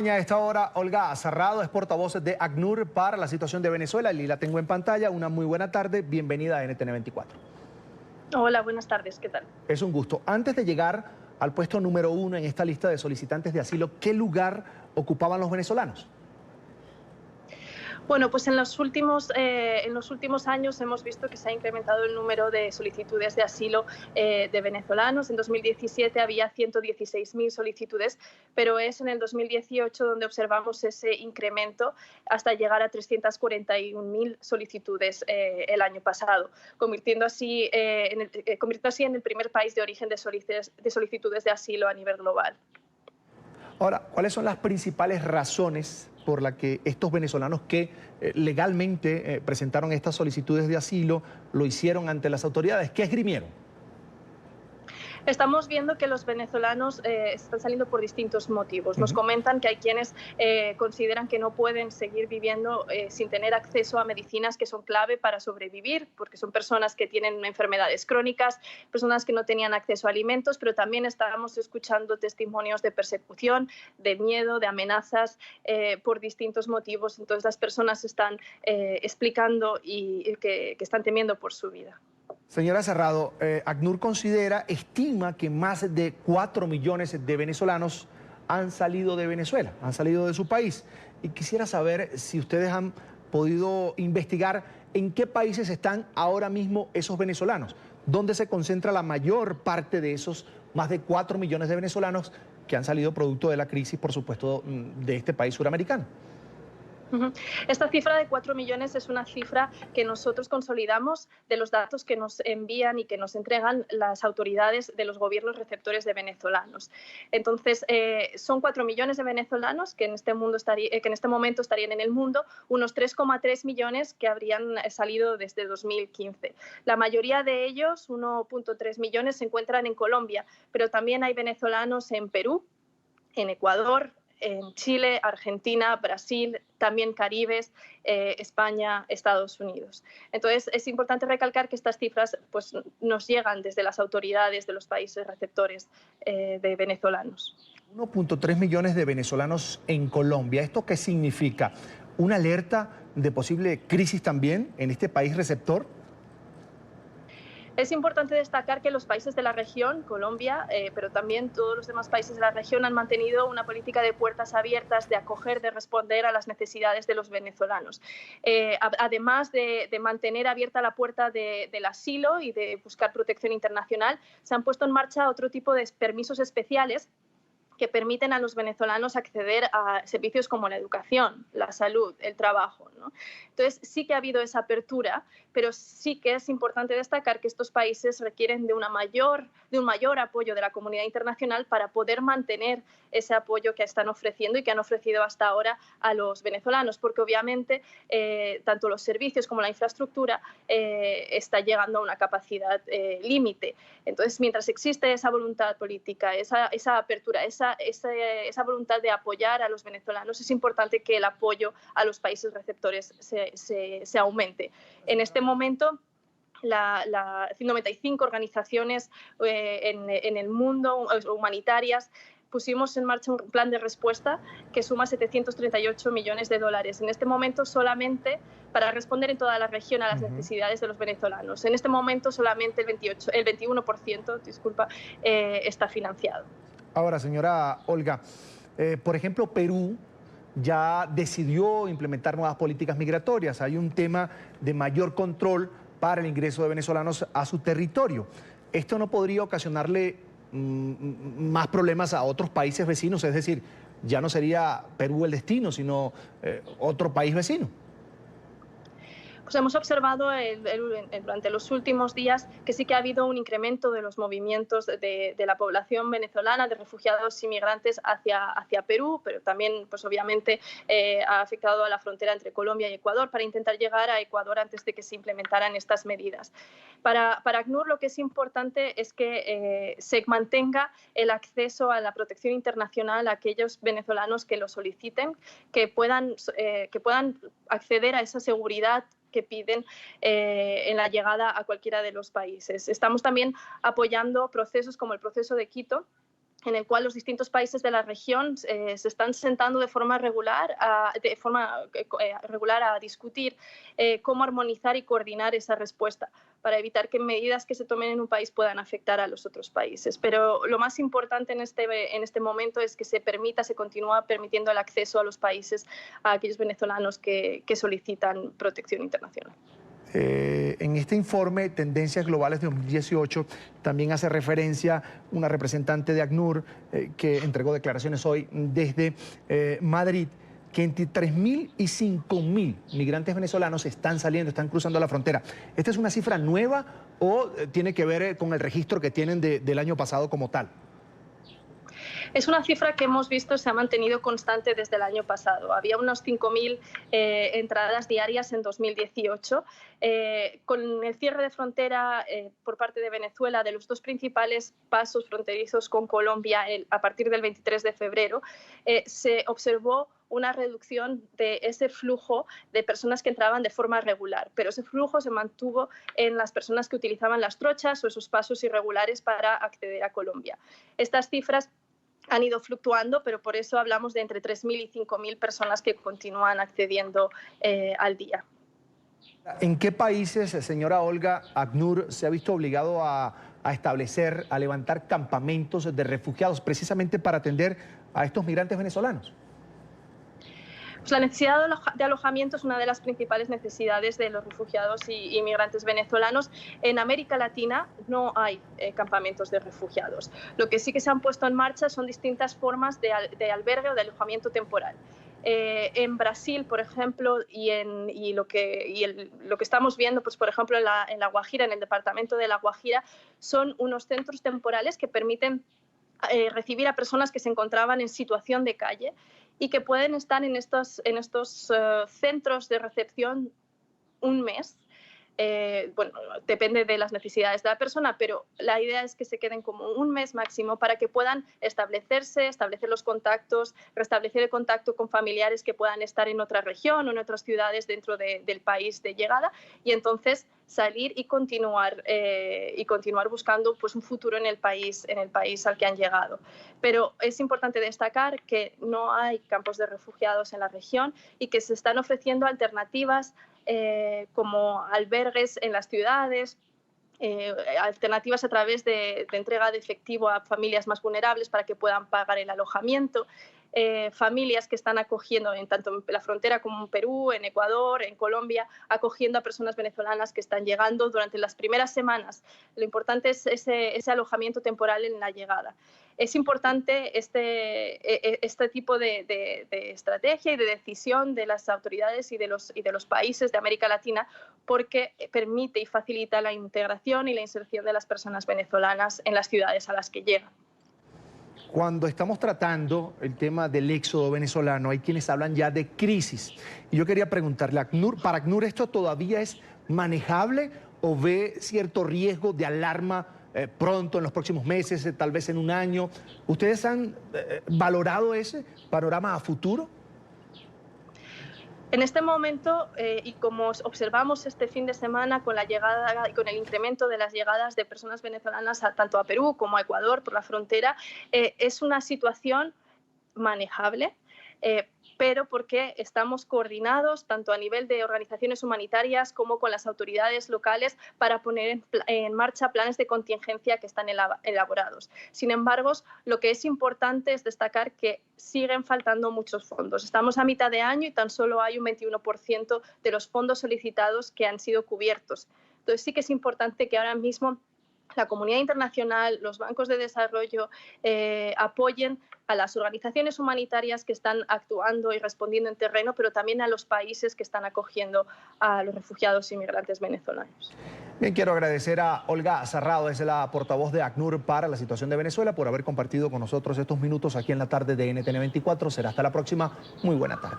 A esta hora, Olga Cerrado es portavoz de ACNUR para la situación de Venezuela y la tengo en pantalla. Una muy buena tarde, bienvenida a NTN 24. Hola, buenas tardes, ¿qué tal? Es un gusto. Antes de llegar al puesto número 1 en esta lista de solicitantes de asilo, ¿qué lugar ocupaban los venezolanos? Bueno, pues en los últimos años hemos visto que se ha incrementado el número de solicitudes de asilo de venezolanos. En 2017 había 116.000 solicitudes, pero es en el 2018 donde observamos ese incremento hasta llegar a 341.000 solicitudes el año pasado, convirtiendo así en el primer país de origen de solicitudes de asilo a nivel global. Ahora, ¿cuáles son las principales razones por las que estos venezolanos que legalmente presentaron estas solicitudes de asilo lo hicieron ante las autoridades? ¿Qué esgrimieron? Estamos viendo que los venezolanos están saliendo por distintos motivos. Nos comentan que hay quienes consideran que no pueden seguir viviendo sin tener acceso a medicinas que son clave para sobrevivir, porque son personas que tienen enfermedades crónicas, personas que no tenían acceso a alimentos, pero también estábamos escuchando testimonios de persecución, de miedo, de amenazas por distintos motivos. Entonces las personas están explicando que están temiendo por su vida. Señora Cerrado, ACNUR estima que más de 4 millones de venezolanos han salido de Venezuela, han salido de su país. Y quisiera saber si ustedes han podido investigar en qué países están ahora mismo esos venezolanos, dónde se concentra la mayor parte de esos más de 4 millones de venezolanos que han salido producto de la crisis, por supuesto, de este país suramericano. Esta cifra de 4 millones es una cifra que nosotros consolidamos de los datos que nos envían y que nos entregan las autoridades de los gobiernos receptores de venezolanos. Entonces, son 4 millones de venezolanos que en este momento estarían en el mundo, unos 3,3 millones que habrían salido desde 2015. La mayoría de ellos, 1,3 millones, se encuentran en Colombia, pero también hay venezolanos en Perú, en Ecuador, en Chile, Argentina, Brasil, también Caribes, España, Estados Unidos. Entonces, es importante recalcar que estas cifras pues, nos llegan desde las autoridades de los países receptores de venezolanos. 1,3 millones de venezolanos en Colombia. ¿Esto qué significa? ¿Una alerta de posible crisis también en este país receptor? Es importante destacar que los países de la región, Colombia, pero también todos los demás países de la región han mantenido una política de puertas abiertas, de acoger, de responder a las necesidades de los venezolanos. Además de mantener abierta la puerta del asilo y de buscar protección internacional, se han puesto en marcha otro tipo de permisos especiales que permiten a los venezolanos acceder a servicios como la educación, la salud, el trabajo, ¿no? Entonces, sí que ha habido esa apertura, pero sí que es importante destacar que estos países requieren de un mayor apoyo de la comunidad internacional para poder mantener ese apoyo que están ofreciendo y que han ofrecido hasta ahora a los venezolanos, porque obviamente tanto los servicios como la infraestructura está llegando a una capacidad límite. Entonces, mientras existe esa voluntad política, esa apertura, esa voluntad de apoyar a los venezolanos, es importante que el apoyo a los países receptores se aumente. En este momento, 95 organizaciones en el mundo humanitarias pusimos en marcha un plan de respuesta que suma 738 millones de dólares. En este momento solamente para responder en toda la región a las necesidades de los venezolanos. En este momento solamente el 21% está financiado. Ahora, señora Olga, por ejemplo, Perú ya decidió implementar nuevas políticas migratorias. Hay un tema de mayor control para el ingreso de venezolanos a su territorio. ¿Esto no podría ocasionarle más problemas a otros países vecinos? Es decir, ya no sería Perú el destino, sino otro país vecino. Pues hemos observado durante los últimos días que sí que ha habido un incremento de los movimientos de la población venezolana, de refugiados inmigrantes hacia Perú, pero también, pues obviamente, ha afectado a la frontera entre Colombia y Ecuador para intentar llegar a Ecuador antes de que se implementaran estas medidas. Para ACNUR lo que es importante es que se mantenga el acceso a la protección internacional a aquellos venezolanos que lo soliciten, que puedan acceder a esa seguridad que piden en la llegada a cualquiera de los países. Estamos también apoyando procesos como el proceso de Quito, en el cual los distintos países de la región se están sentando de forma regular a discutir cómo armonizar y coordinar esa respuesta para evitar que medidas que se tomen en un país puedan afectar a los otros países. Pero lo más importante en este momento es que se continúa permitiendo el acceso a los países a aquellos venezolanos que solicitan protección internacional. En este informe, Tendencias Globales de 2018, también hace referencia una representante de ACNUR que entregó declaraciones hoy desde Madrid, que entre 3.000 y 5.000 migrantes venezolanos están están cruzando la frontera. ¿Esta es una cifra nueva o tiene que ver con el registro que tienen del año pasado como tal? Es una cifra que hemos visto se ha mantenido constante desde el año pasado. Había unos 5.000 entradas diarias en 2018. Con el cierre de frontera por parte de Venezuela de los dos principales pasos fronterizos con Colombia a partir del 23 de febrero, se observó una reducción de ese flujo de personas que entraban de forma regular, pero ese flujo se mantuvo en las personas que utilizaban las trochas o esos pasos irregulares para acceder a Colombia. Estas cifras han ido fluctuando, pero por eso hablamos de entre 3.000 y 5.000 personas que continúan accediendo al día. ¿En qué países, señora Olga, ACNUR se ha visto obligado a establecer, a levantar campamentos de refugiados precisamente para atender a estos migrantes venezolanos? Pues la necesidad de alojamiento es una de las principales necesidades de los refugiados y inmigrantes venezolanos. En América Latina no hay campamentos de refugiados. Lo que sí que se han puesto en marcha son distintas formas de albergue o de alojamiento temporal. En Brasil, por ejemplo, lo que estamos viendo, pues, por ejemplo, en La Guajira, en el departamento de La Guajira, son unos centros temporales que permiten recibir a personas que se encontraban en situación de calle y que pueden estar en estos centros de recepción un mes. Bueno, depende de las necesidades de la persona, pero la idea es que se queden como un mes máximo para que puedan establecer los contactos, restablecer el contacto con familiares que puedan estar en otra región o en otras ciudades dentro del país de llegada, y entonces salir y continuar buscando, pues, un futuro en el país al que han llegado. Pero es importante destacar que no hay campos de refugiados en la región y que se están ofreciendo alternativas como albergues en las ciudades, alternativas a través de entrega de efectivo a familias más vulnerables para que puedan pagar el alojamiento, familias que están acogiendo tanto en la frontera como en Perú, en Ecuador, en Colombia, acogiendo a personas venezolanas que están llegando durante las primeras semanas. Lo importante es ese alojamiento temporal en la llegada. Es importante este tipo de estrategia y de decisión de las autoridades y de los países de América Latina, porque permite y facilita la integración y la inserción de las personas venezolanas en las ciudades a las que llegan. Cuando estamos tratando el tema del éxodo venezolano, hay quienes hablan ya de crisis. Y yo quería preguntarle, ¿para ACNUR esto todavía es manejable o ve cierto riesgo de alarma pronto, en los próximos meses, tal vez en un año? ¿Ustedes han valorado ese panorama a futuro? En este momento, y como observamos este fin de semana con el incremento de las llegadas de personas venezolanas tanto a Perú como a Ecuador por la frontera, es una situación manejable, pero porque estamos coordinados tanto a nivel de organizaciones humanitarias como con las autoridades locales para poner en marcha planes de contingencia que están elaborados. Sin embargo, lo que es importante es destacar que siguen faltando muchos fondos. Estamos a mitad de año y tan solo hay un 21% de los fondos solicitados que han sido cubiertos. Entonces sí que es importante que ahora mismo la comunidad internacional, los bancos de desarrollo apoyen a las organizaciones humanitarias que están actuando y respondiendo en terreno, pero también a los países que están acogiendo a los refugiados e inmigrantes venezolanos. Bien, quiero agradecer a Olga Sarrado, es la portavoz de ACNUR para la situación de Venezuela, por haber compartido con nosotros estos minutos aquí en la tarde de NTN 24. Será hasta la próxima. Muy buena tarde.